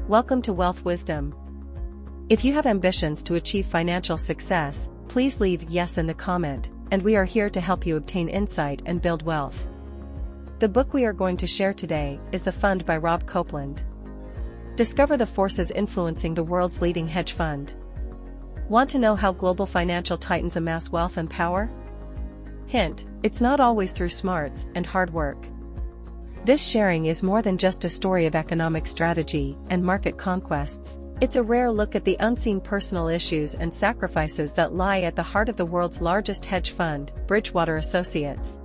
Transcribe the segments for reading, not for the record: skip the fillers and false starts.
Welcome to Wealth Wisdom. If you have ambitions to achieve financial success, please leave yes in the comment, and we are here to help you obtain insight and build wealth. The book we are going to share today is The Fund by Rob Copeland. Discover the forces influencing the world's leading hedge fund. Want to know how global financial titans amass wealth and power? Hint, it's not always through smarts and hard work. This sharing is more than just a story of economic strategy and market conquests. It's a rare look at the unseen personal issues and sacrifices that lie at the heart of the world's largest hedge fund, Bridgewater Associates.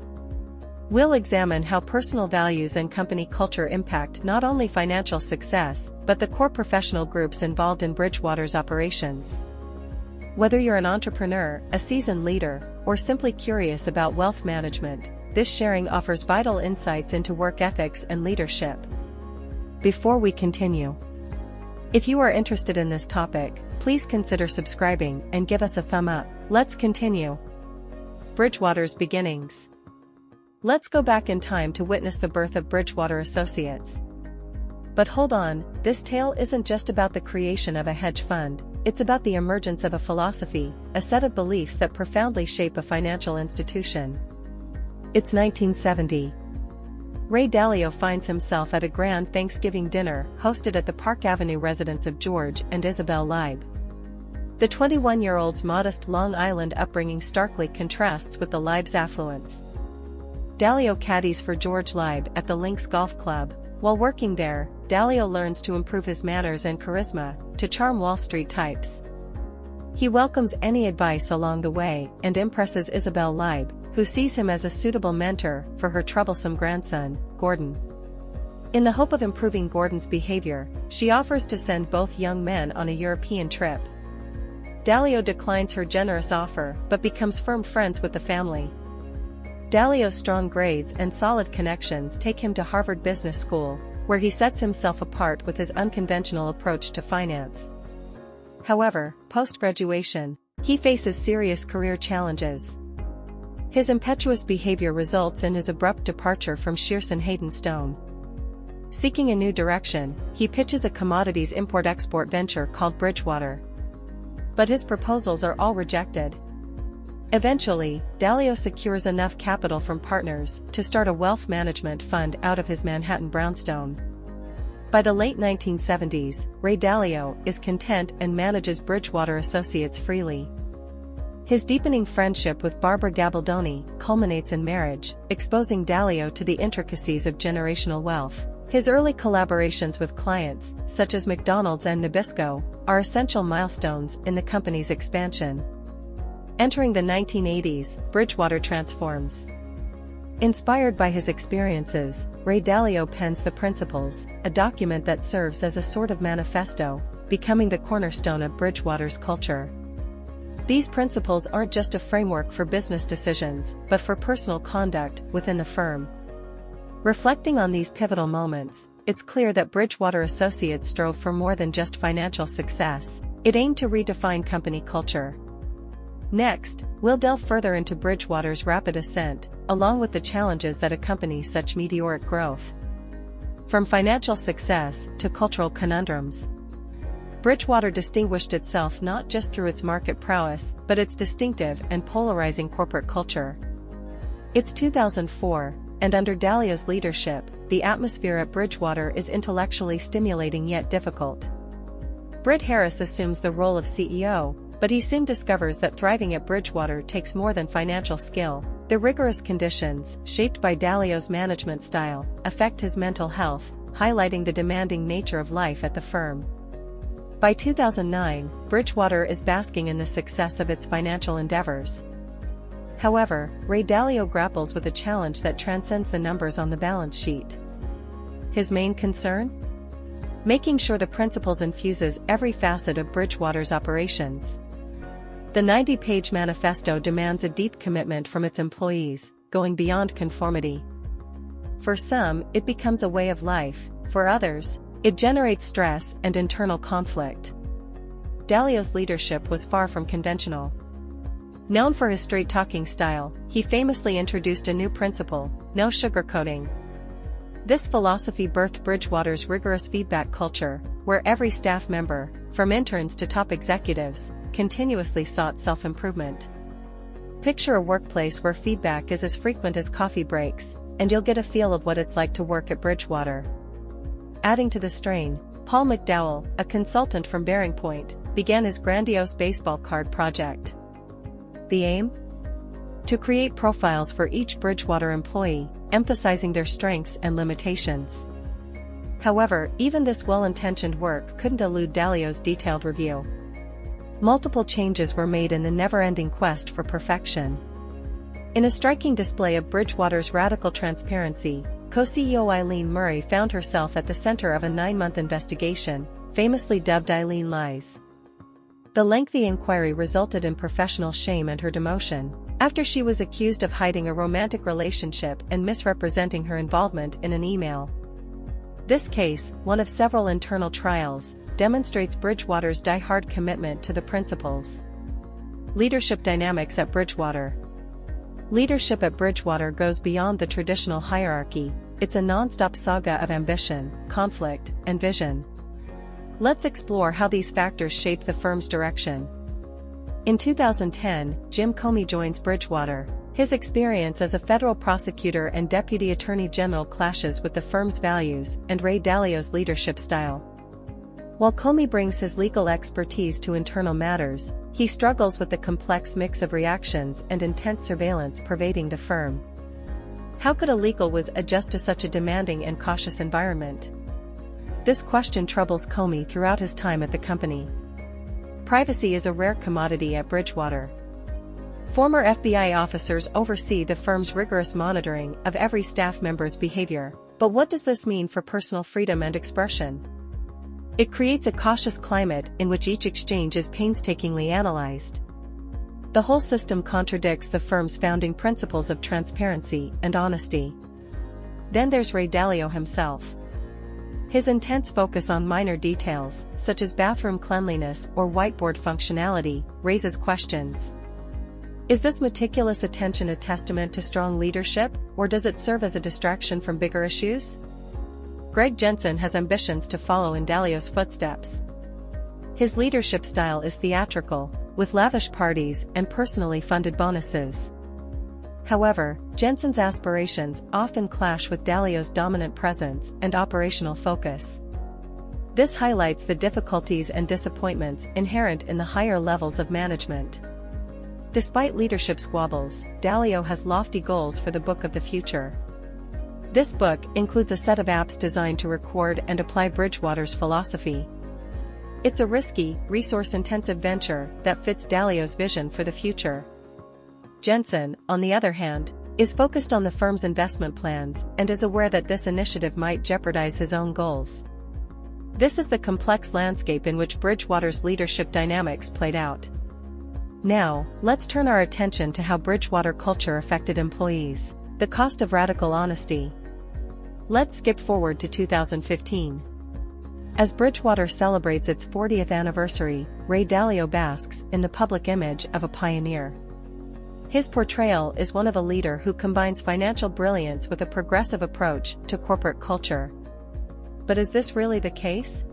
We'll examine how personal values and company culture impact not only financial success, but the core professional groups involved in Bridgewater's operations. Whether you're an entrepreneur, a seasoned leader, or simply curious about wealth management, this sharing offers vital insights into work ethics and leadership. Before we continue, if you are interested in this topic, please consider subscribing and give us a thumb up. Let's continue. Bridgewater's beginnings. Let's go back in time to witness the birth of Bridgewater Associates. But hold on, this tale isn't just about the creation of a hedge fund, it's about the emergence of a philosophy, a set of beliefs that profoundly shape a financial institution. It's 1970. Ray Dalio finds himself at a grand Thanksgiving dinner hosted at the Park Avenue residence of George and Isabel Leib. The 21-year-old's modest Long Island upbringing starkly contrasts with the Leib's affluence. Dalio caddies for George Leib at the Links Golf Club. While working there, Dalio learns to improve his manners and charisma, to charm Wall Street types. He welcomes any advice along the way and impresses Isabel Leib, who sees him as a suitable mentor for her troublesome grandson, Gordon. In the hope of improving Gordon's behavior, she offers to send both young men on a European trip. Dalio declines her generous offer but becomes firm friends with the family. Dalio's strong grades and solid connections take him to Harvard Business School, where he sets himself apart with his unconventional approach to finance. However, post-graduation, he faces serious career challenges. His impetuous behavior results in his abrupt departure from Shearson Hayden Stone. Seeking a new direction, he pitches a commodities import-export venture called Bridgewater. But his proposals are all rejected. Eventually, Dalio secures enough capital from partners to start a wealth management fund out of his Manhattan brownstone. By the late 1970s, Ray Dalio is content and manages Bridgewater Associates freely. His deepening friendship with Barbara Gabaldoni culminates in marriage, exposing Dalio to the intricacies of generational wealth. His early collaborations with clients, such as McDonald's and Nabisco, are essential milestones in the company's expansion. Entering the 1980s, Bridgewater transforms. Inspired by his experiences, Ray Dalio pens The Principles, a document that serves as a sort of manifesto, becoming the cornerstone of Bridgewater's culture. These principles aren't just a framework for business decisions, but for personal conduct within the firm. Reflecting on these pivotal moments, it's clear that Bridgewater Associates strove for more than just financial success. It aimed to redefine company culture. Next, we'll delve further into Bridgewater's rapid ascent, along with the challenges that accompany such meteoric growth. From financial success to cultural conundrums, Bridgewater distinguished itself not just through its market prowess, but its distinctive and polarizing corporate culture. It's 2004, and under Dalio's leadership, the atmosphere at Bridgewater is intellectually stimulating yet difficult. Britt Harris assumes the role of CEO, but he soon discovers that thriving at Bridgewater takes more than financial skill. The rigorous conditions, shaped by Dalio's management style, affect his mental health, highlighting the demanding nature of life at the firm. By 2009, Bridgewater is basking in the success of its financial endeavors. However, Ray Dalio grapples with a challenge that transcends the numbers on the balance sheet. His main concern? Making sure the principles infuses every facet of Bridgewater's operations. The 90-page manifesto demands a deep commitment from its employees, going beyond conformity. For some, it becomes a way of life; for others, it generates stress and internal conflict. Dalio's leadership was far from conventional. Known for his straight-talking style, he famously introduced a new principle: no sugarcoating. This philosophy birthed Bridgewater's rigorous feedback culture, where every staff member, from interns to top executives, continuously sought self-improvement. Picture a workplace where feedback is as frequent as coffee breaks, and you'll get a feel of what it's like to work at Bridgewater. Adding to the strain, Paul McDowell, a consultant from Bearing Point, began his grandiose baseball card project. The aim? To create profiles for each Bridgewater employee, emphasizing their strengths and limitations. However, even this well-intentioned work couldn't elude Dalio's detailed review. Multiple changes were made in the never-ending quest for perfection. In a striking display of Bridgewater's radical transparency, co-CEO Eileen Murray found herself at the center of a 9-month investigation, famously dubbed Eileen Lies. The lengthy inquiry resulted in professional shame and her demotion, after she was accused of hiding a romantic relationship and misrepresenting her involvement in an email. This case, one of several internal trials, demonstrates Bridgewater's die-hard commitment to the principles. Leadership dynamics at Bridgewater. Leadership at Bridgewater goes beyond the traditional hierarchy. It's a non-stop saga of ambition, conflict, and vision. Let's explore how these factors shaped the firm's direction. In 2010, Jim Comey joins Bridgewater. His experience as a federal prosecutor and deputy attorney general clashes with the firm's values and Ray Dalio's leadership style. While Comey brings his legal expertise to internal matters, he struggles with the complex mix of reactions and intense surveillance pervading the firm. How could a legal whiz adjust to such a demanding and cautious environment? This question troubles Comey throughout his time at the company. Privacy is a rare commodity at Bridgewater. Former FBI officers oversee the firm's rigorous monitoring of every staff member's behavior, but what does this mean for personal freedom and expression? It creates a cautious climate in which each exchange is painstakingly analyzed. The whole system contradicts the firm's founding principles of transparency and honesty. Then there's Ray Dalio himself. His intense focus on minor details, such as bathroom cleanliness or whiteboard functionality, raises questions. Is this meticulous attention a testament to strong leadership, or does it serve as a distraction from bigger issues? Greg Jensen has ambitions to follow in Dalio's footsteps. His leadership style is theatrical, with lavish parties and personally funded bonuses. However, Jensen's aspirations often clash with Dalio's dominant presence and operational focus. This highlights the difficulties and disappointments inherent in the higher levels of management. Despite leadership squabbles, Dalio has lofty goals for the book of the future. This book includes a set of apps designed to record and apply Bridgewater's philosophy. It's a risky, resource-intensive venture that fits Dalio's vision for the future. Jensen, on the other hand, is focused on the firm's investment plans and is aware that this initiative might jeopardize his own goals. This is the complex landscape in which Bridgewater's leadership dynamics played out. Now, let's turn our attention to how Bridgewater culture affected employees. The cost of radical honesty. Let's skip forward to 2015. As Bridgewater celebrates its 40th anniversary, Ray Dalio basks in the public image of a pioneer. His portrayal is one of a leader who combines financial brilliance with a progressive approach to corporate culture. But is this really the case?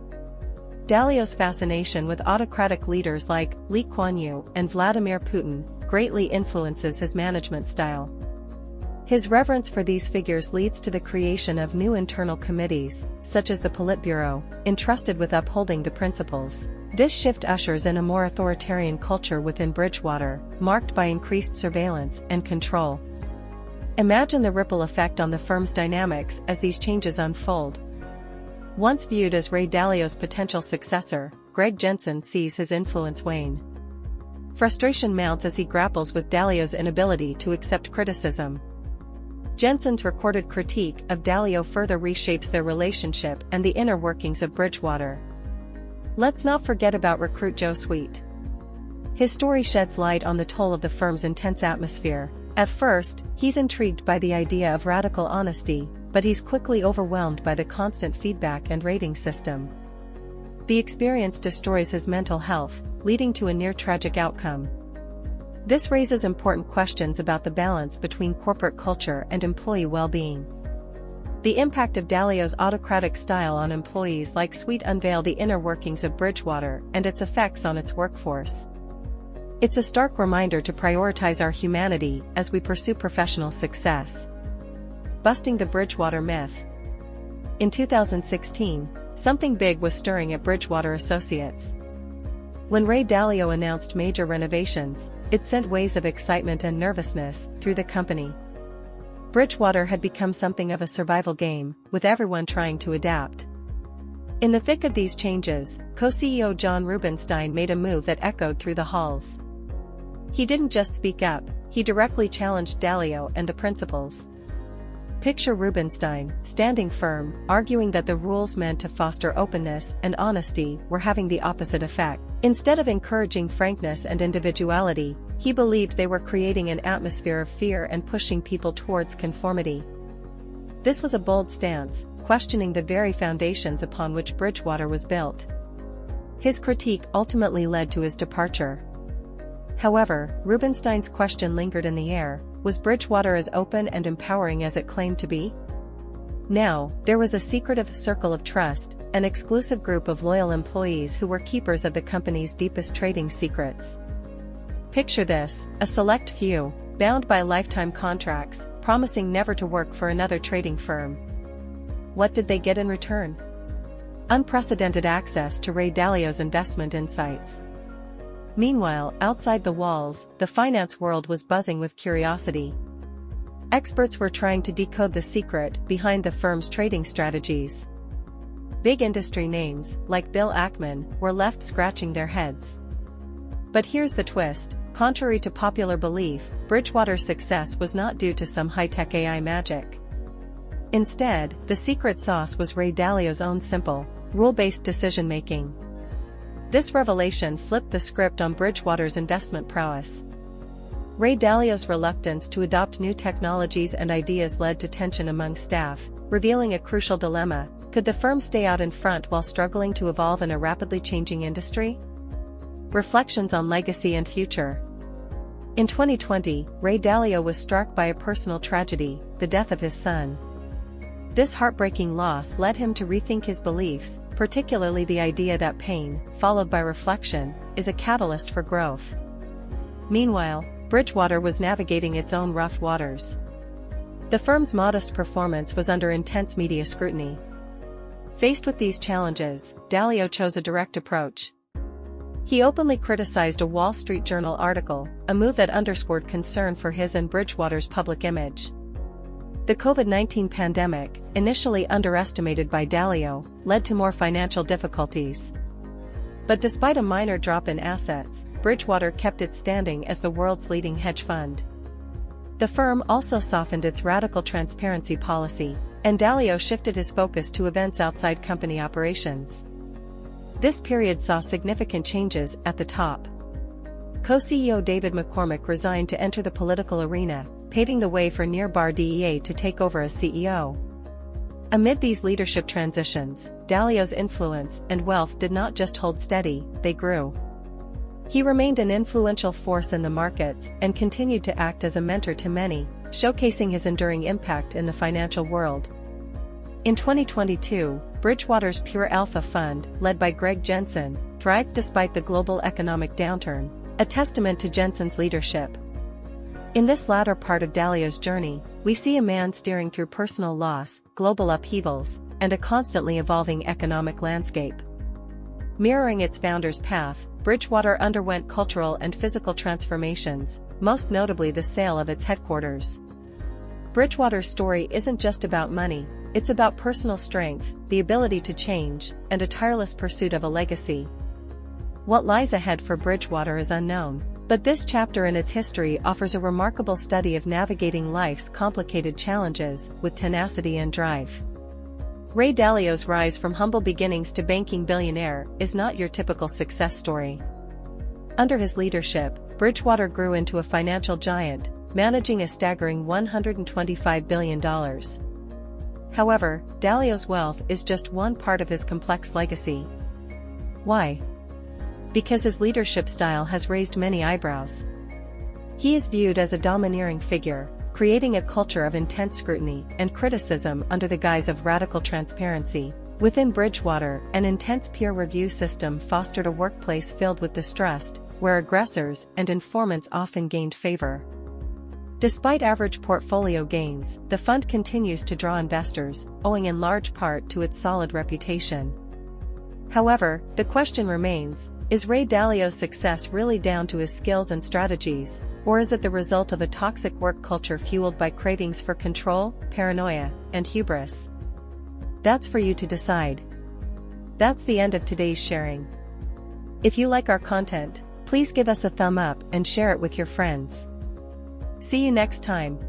Dalio's fascination with autocratic leaders like Lee Kuan Yew and Vladimir Putin greatly influences his management style. His reverence for these figures leads to the creation of new internal committees, such as the Politburo, entrusted with upholding the principles. This shift ushers in a more authoritarian culture within Bridgewater, marked by increased surveillance and control. Imagine the ripple effect on the firm's dynamics as these changes unfold. Once viewed as Ray Dalio's potential successor, Greg Jensen sees his influence wane. Frustration mounts as he grapples with Dalio's inability to accept criticism. Jensen's recorded critique of Dalio further reshapes their relationship and the inner workings of Bridgewater. Let's not forget about recruit Joe Sweet. His story sheds light on the toll of the firm's intense atmosphere. At first, he's intrigued by the idea of radical honesty, but he's quickly overwhelmed by the constant feedback and rating system. The experience destroys his mental health, leading to a near-tragic outcome. This raises important questions about the balance between corporate culture and employee well-being. The impact of Dalio's autocratic style on employees like Sweet unveil the inner workings of Bridgewater and its effects on its workforce. It's a stark reminder to prioritize our humanity as we pursue professional success. Busting the Bridgewater myth. In 2016, something big was stirring at Bridgewater Associates. When Ray Dalio announced major renovations, it sent waves of excitement and nervousness through the company. Bridgewater had become something of a survival game, with everyone trying to adapt. In the thick of these changes, co-CEO John Rubinstein made a move that echoed through the halls. He didn't just speak up, he directly challenged Dalio and the principles. Picture Rubinstein, standing firm, arguing that the rules meant to foster openness and honesty were having the opposite effect. Instead of encouraging frankness and individuality, he believed they were creating an atmosphere of fear and pushing people towards conformity. This was a bold stance, questioning the very foundations upon which Bridgewater was built. His critique ultimately led to his departure. However, Rubinstein's question lingered in the air: was Bridgewater as open and empowering as it claimed to be? Now, there was a secretive circle of trust, an exclusive group of loyal employees who were keepers of the company's deepest trading secrets. Picture this: a select few, bound by lifetime contracts, promising never to work for another trading firm. What did they get in return? Unprecedented access to Ray Dalio's investment insights. Meanwhile, outside the walls, the finance world was buzzing with curiosity. Experts were trying to decode the secret behind the firm's trading strategies. Big industry names, like Bill Ackman, were left scratching their heads. But here's the twist: contrary to popular belief, Bridgewater's success was not due to some high-tech AI magic. Instead, the secret sauce was Ray Dalio's own simple, rule-based decision-making. This revelation flipped the script on Bridgewater's investment prowess. Ray Dalio's reluctance to adopt new technologies and ideas led to tension among staff, revealing a crucial dilemma: could the firm stay out in front while struggling to evolve in a rapidly changing industry? Reflections on legacy and future. In 2020, Ray Dalio was struck by a personal tragedy: the death of his son. This heartbreaking loss led him to rethink his beliefs, particularly the idea that pain, followed by reflection, is a catalyst for growth. Meanwhile, Bridgewater was navigating its own rough waters. The firm's modest performance was under intense media scrutiny. Faced with these challenges, Dalio chose a direct approach. He openly criticized a Wall Street Journal article, a move that underscored concern for his and Bridgewater's public image. The COVID-19 pandemic, initially underestimated by Dalio, led to more financial difficulties. But despite a minor drop in assets, Bridgewater kept its standing as the world's leading hedge fund. The firm also softened its radical transparency policy, and Dalio shifted his focus to events outside company operations. This period saw significant changes at the top. Co-CEO David McCormick resigned to enter the political arena, paving the way for near-bar DEA to take over as CEO. Amid these leadership transitions, Dalio's influence and wealth did not just hold steady, they grew. He remained an influential force in the markets and continued to act as a mentor to many, showcasing his enduring impact in the financial world. In 2022, Bridgewater's Pure Alpha Fund, led by Greg Jensen, thrived despite the global economic downturn, a testament to Jensen's leadership. In this latter part of Dalio's journey, we see a man steering through personal loss, global upheavals, and a constantly evolving economic landscape. Mirroring its founder's path, Bridgewater underwent cultural and physical transformations, most notably the sale of its headquarters. Bridgewater's story isn't just about money, it's about personal strength, the ability to change, and a tireless pursuit of a legacy. What lies ahead for Bridgewater is unknown, but this chapter in its history offers a remarkable study of navigating life's complicated challenges with tenacity and drive. Ray Dalio's rise from humble beginnings to banking billionaire is not your typical success story. Under his leadership, Bridgewater grew into a financial giant, managing a staggering $125 billion. However, Dalio's wealth is just one part of his complex legacy. Why? Because his leadership style has raised many eyebrows. He is viewed as a domineering figure, creating a culture of intense scrutiny and criticism under the guise of radical transparency. Within Bridgewater, an intense peer review system fostered a workplace filled with distrust, where aggressors and informants often gained favor. Despite average portfolio gains, the fund continues to draw investors, owing in large part to its solid reputation. However, the question remains, is Ray Dalio's success really down to his skills and strategies, or is it the result of a toxic work culture fueled by cravings for control, paranoia, and hubris? That's for you to decide. That's the end of today's sharing. If you like our content, please give us a thumb up and share it with your friends. See you next time.